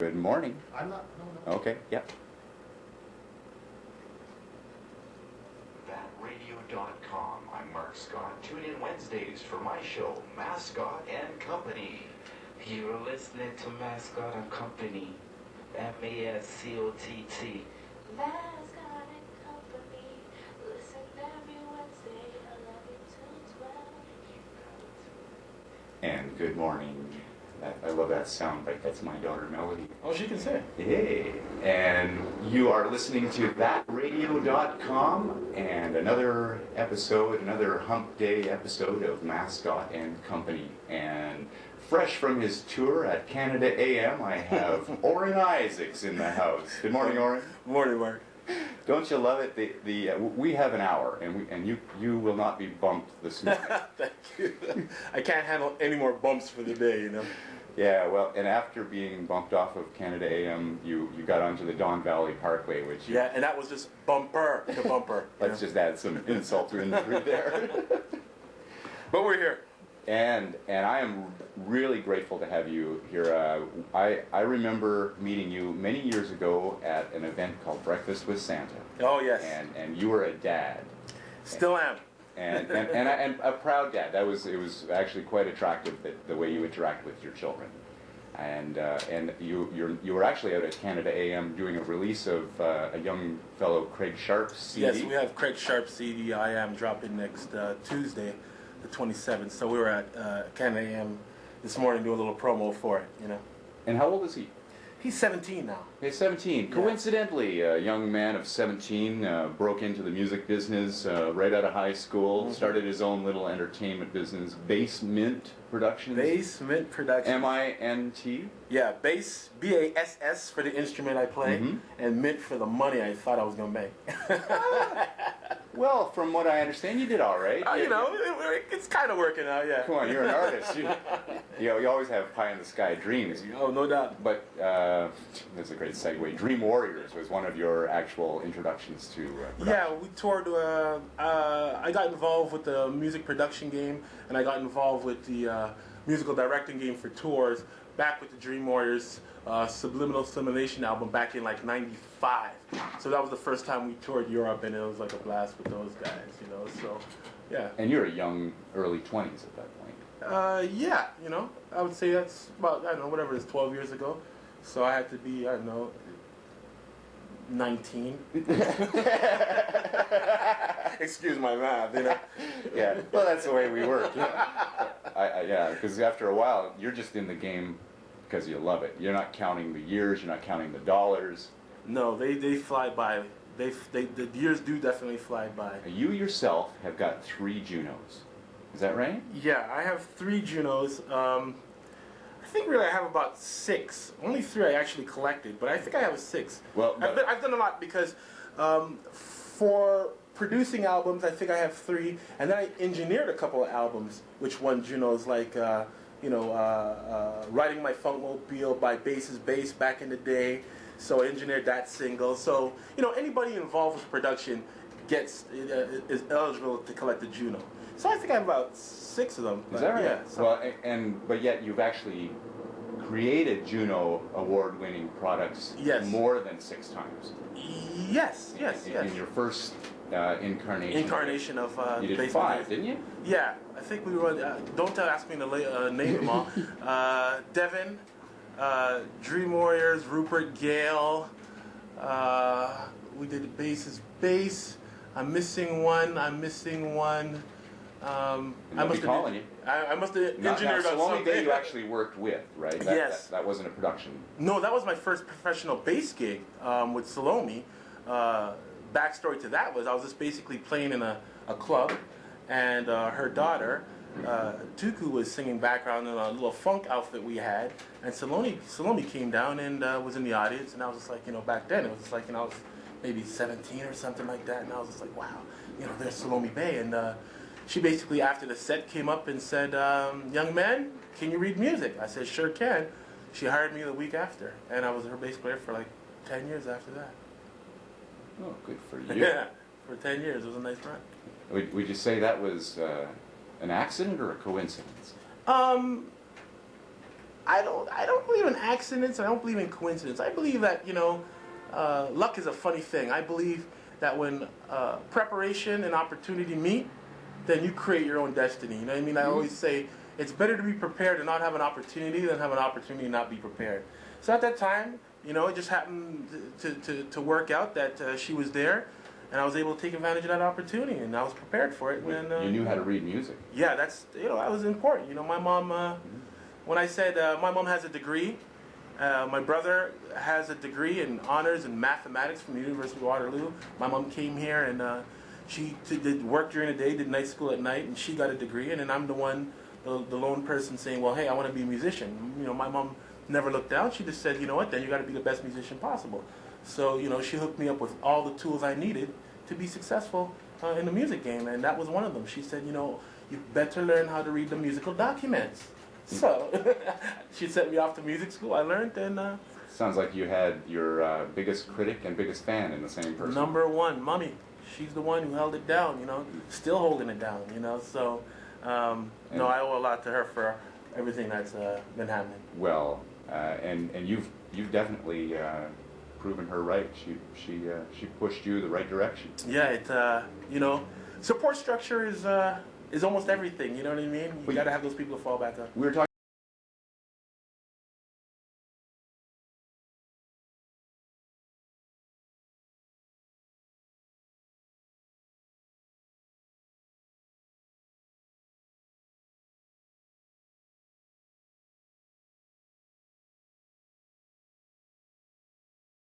Good morning. I'm not, no. Okay, yep. ThatRadio.com. I'm Mascott. Tune in Wednesdays for my show, Mascott and Company. You're listening to Mascott and Company. M-A-S-C-O-T-T. Mascot and Company. Listen every Wednesday, 11 to 12. And good morning. I love that sound bite. That's my daughter Melody. Oh, she can sing. Hey. And you are listening to ThatRadio.com and another episode, another hump day episode of Mascot and Company. And fresh from his tour at Canada AM, I have Orin Isaacs in the house. Good morning, Orin. Morning, Mark. Don't you love it? We have an hour, and you will not be bumped this morning. Thank you. I can't handle any more bumps for the day, you know. Yeah, well, and after being bumped off of Canada AM, you got onto the Don Valley Parkway, which Yeah, and that was just bumper to bumper. let's just add some insult to injury there. But we're here. And I am really grateful to have you here. I remember meeting you many years ago at an event called Breakfast with Santa. Oh, yes. And you were a dad. Still am. And a proud dad. It was actually quite attractive the way you interact with your children. And you were actually out at Canada AM doing a release of a young fellow Craig Sharp's CD. Yes, we have Craig Sharp's CD. I am dropping next Tuesday, the 27th. So we were at Canada AM this morning doing a little promo for it, you know. And how old is he? He's 17 now. He's 17. Yeah. Coincidentally, a young man of 17 broke into the music business right out of high school, started his own little entertainment business, Basement Productions. Basement Productions. M-I-N-T? Yeah, bass, B-A-S-S for the instrument I play, and mint for the money I thought I was going to make. Well, from what I understand, you did all right. You know, it's kind of working out, yeah. Come on, you're an artist. You always have pie-in-the-sky dreams. Oh, no doubt. But that's a great segue. Dream Warriors was one of your actual introductions to production. Yeah, we toured. I got involved with the music production game, and I got involved with the musical directing game for tours back with the Dream Warriors Subliminal Simulation album back in like '95. So that was the first time we toured Europe, and it was like a blast with those guys, you know. So, yeah. And you're a young, early 20s at that point. Yeah, you know, I would say that's about, I don't know, whatever it is, 12 years ago. So I had to be, I don't know, 19. Excuse my math, you know. Yeah, well, that's the way we work. Yeah, because after a while, you're just in the game because you love it. You're not counting the years, you're not counting the dollars. No, they fly by. The years do definitely fly by. You yourself have got 3 Junos. Is that right? Yeah, I have 3 Junos. I think really I have about 6. Only 3 I actually collected, but I think I have 6. Well, I've done a lot because for producing albums, I think I have 3, and then I engineered a couple of albums, which won Junos, like Riding My Funkmobile by Bass's Bass back in the day. So I engineered that single. So, you know, anybody involved with production is eligible to collect a Juno. So I think I have about 6 of them. Is that right? Yeah. So. Well, but yet you've actually created Juno award-winning products more than 6 times. Yes. In your first incarnation of you did Bass 5, Bass. didn't you? Yeah, I think we were. Don't ask me to name them all. Devin, Dream Warriors, Rupert Gale. We did Bass's Bass. I'm missing one. I must have calling you. I must have engineered on Salome something. Bay you actually worked with, right? Yes. That wasn't a production. No, that was my first professional bass gig with Salome. Backstory to that was I was just basically playing in a club, and her daughter, Tuku, was singing background in a little funk outfit we had, and Salome came down and was in the audience, and I was just like, you know, back then it was just like, you know, I was maybe 17 or something like that, and I was just like, wow, you know, there's Salome Bay, and she basically, after the set, came up and said, young man, can you read music? I said, sure can. She hired me the week after, and I was her bass player for like 10 years after that. Oh, good for you. Yeah, for 10 years. It was a nice run. Would you say that was an accident or a coincidence? I I don't believe in accidents. I don't believe in coincidence. I believe that, luck is a funny thing. I believe that when preparation and opportunity meet, then you create your own destiny. You know what I mean? I always say it's better to be prepared and not have an opportunity than have an opportunity and not be prepared. So at that time, it just happened to work out that she was there, and I was able to take advantage of that opportunity, and I was prepared for it. When you knew how to read music. Yeah, that was important. My mom, when I said my mom has a degree, my brother has a degree in honors in mathematics from the University of Waterloo. My mom came here and she did work during the day, did night school at night, and she got a degree. And then I'm the lone person saying, well, hey, I want to be a musician. My mom never looked down. She just said, you know what, then you got to be the best musician possible. So, she hooked me up with all the tools I needed to be successful in the music game, and that was one of them. She said, you better learn how to read the musical documents. So she sent me off to music school. I learned, and sounds like you had your biggest critic and biggest fan in the same person. Number one, Mommy. She's the one who held it down. Still holding it down. So I owe a lot to her for everything that's been happening. Well, and you've definitely proven her right. She pushed you the right direction. Yeah, support structure is almost everything. You know what I mean? You got to have those people to fall back on. We were talking